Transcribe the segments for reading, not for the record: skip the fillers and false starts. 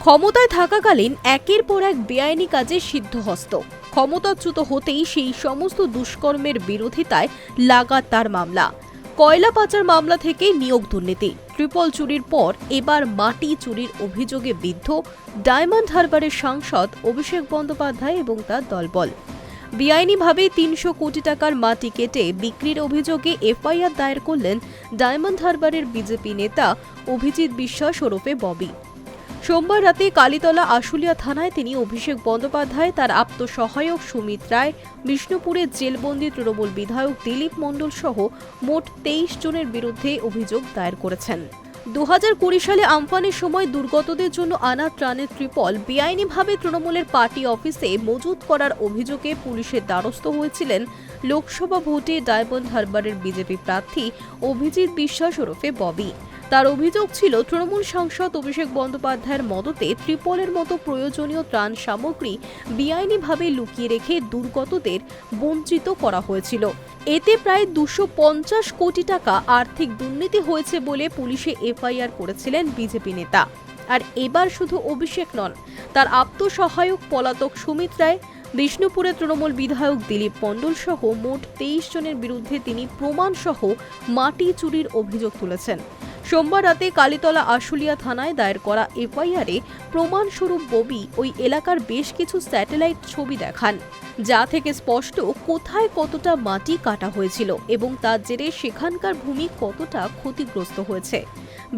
ক্ষমতায় থাকাকালীন একের পর এক বেআইনি কাজে সিদ্ধহস্ত। ক্ষমতাচ্যুত হতেই সেই সমস্ত দুষ্কর্মের বিরোধিতায় লাগাতার মামলা। কয়লা পাচার মামলা থেকে নিয়োগ দুর্নীতি, ট্রিপল চুরির পর এবার মাটি চুরির অভিযোগে বিদ্ধ ডায়মন্ড হারবারের সাংসদ অভিষেক বন্দ্যোপাধ্যায় এবং তার দলবল। বেআইনিভাবে ৩০০ কোটি টাকার মাটি কেটে বিক্রির অভিযোগে এফআইআর দায়ের করলেন ডায়মন্ড হারবারের বিজেপি নেতা অভিজিৎ বিশ্বাস ওরফে ববি। সোমবার রাতে কালীতলা আশুলিয়া থানায় তিনি অভিষেক বন্দ্যোপাধ্যায়, তার আপ্তসহায়ক সুমিত রায়, বিষ্ণুপুরের জেলবন্দি তৃণমূল বিধায়ক দিলীপ মণ্ডল সহ মোট ২৩ জনের বিরুদ্ধে অভিযোগ দায়ের করেছেন। ২০২০ সালে আমফানের সময় দুর্গতদের জন্য আনা ত্রাণের ট্রিপল বেআইনিভাবে তৃণমূলের পার্টি অফিসে মজুত করার অভিযোগে পুলিশের দ্বারস্থ হয়েছিলেন লোকসভা ভোটে ডায়মন্ড হারবারের বিজেপি প্রার্থী অভিজিৎ বিশ্বাস ওরফে ববি। তার অভিযোগ ছিল তৃণমূল সাংসদ অভিষেক বন্দ্যোপাধ্যায়ের মদতে ট্রিপলের মতো প্রয়োজনীয় ত্রাণ সামগ্রী বেআইনিভাবে লুকিয়ে রেখে দুর্গতদের বঞ্চিত করা হয়েছিল। এতে প্রায় ২৫০ কোটি টাকা আর্থিক দুর্নীতি হয়েছে বলে পুলিশে এফআইআর করেছিলেন বিজেপি নেতা। আর এবার শুধু অভিষেক নন, তার আপ্তসহায়ক পলাতক সুমিত রায়, বিষ্ণুপুরের তৃণমূল বিধায়ক দিলীপ মণ্ডল সহ মোট ২৩ জনের বিরুদ্ধে তিনি প্রমাণসহ মাটি চুরির অভিযোগ তুলেছেন। সোমবার রাতে কালীতলা আশুলিয়া থানায় দায়ের করা এফআইআরে প্রমাণস্বরূপ ববি ওই এলাকার বেশ কিছু স্যাটেলাইট ছবি দেখান, যা থেকে স্পষ্ট কোথায় কতটা মাটি কাটা হয়েছিল এবং তার জেরে সেখানকার ভূমি কতটা ক্ষতিগ্রস্ত হয়েছে।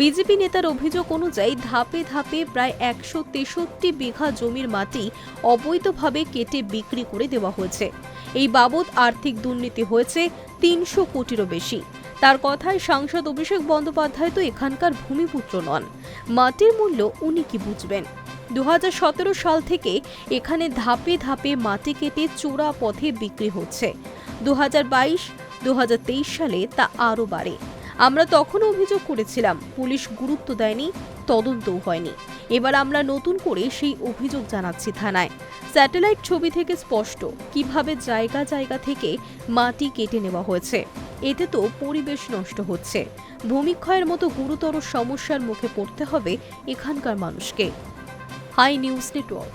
বিজেপি নেতার অভিযোগ অনুযায়ী ধাপে ধাপে প্রায় ১৬৩ বিঘা জমির মাটি অবৈধভাবে কেটে বিক্রি করে দেওয়া হয়েছে। এই বাবদ আর্থিক দুর্নীতি হয়েছে ৩০০ কোটিরও বেশি। তার কথায় সাংসদ অভিষেক বন্দ্যোপাধ্যায় তো এখানকার ভূমিপুত্র নন, মাটির মূল্য উনি কি বুঝবেন। ২০১৭ সাল থেকে এখানে ধাপে ধাপে মাটি কেটে চোরা পথে বিক্রি হচ্ছে। ২০২২-২০২৩ সালে তা আরও বাড়ে। আমরা তখনও অভিযোগ করেছিলাম, পুলিশ গুরুত্ব দেয়নি, তদন্তও হয়নি। এবার আমরা নতুন করে সেই অভিযোগ জানাচ্ছি থানায়। স্যাটেলাইট ছবি থেকে স্পষ্ট কিভাবে জায়গা জায়গা থেকে মাটি কেটে নেওয়া হয়েছে। এতে তো পরিবেশ নষ্ট হচ্ছে, ভূমিক্ষয়ের মতো গুরুতর সমস্যার মুখে পড়তে হবে এখানকার মানুষকে। High News network.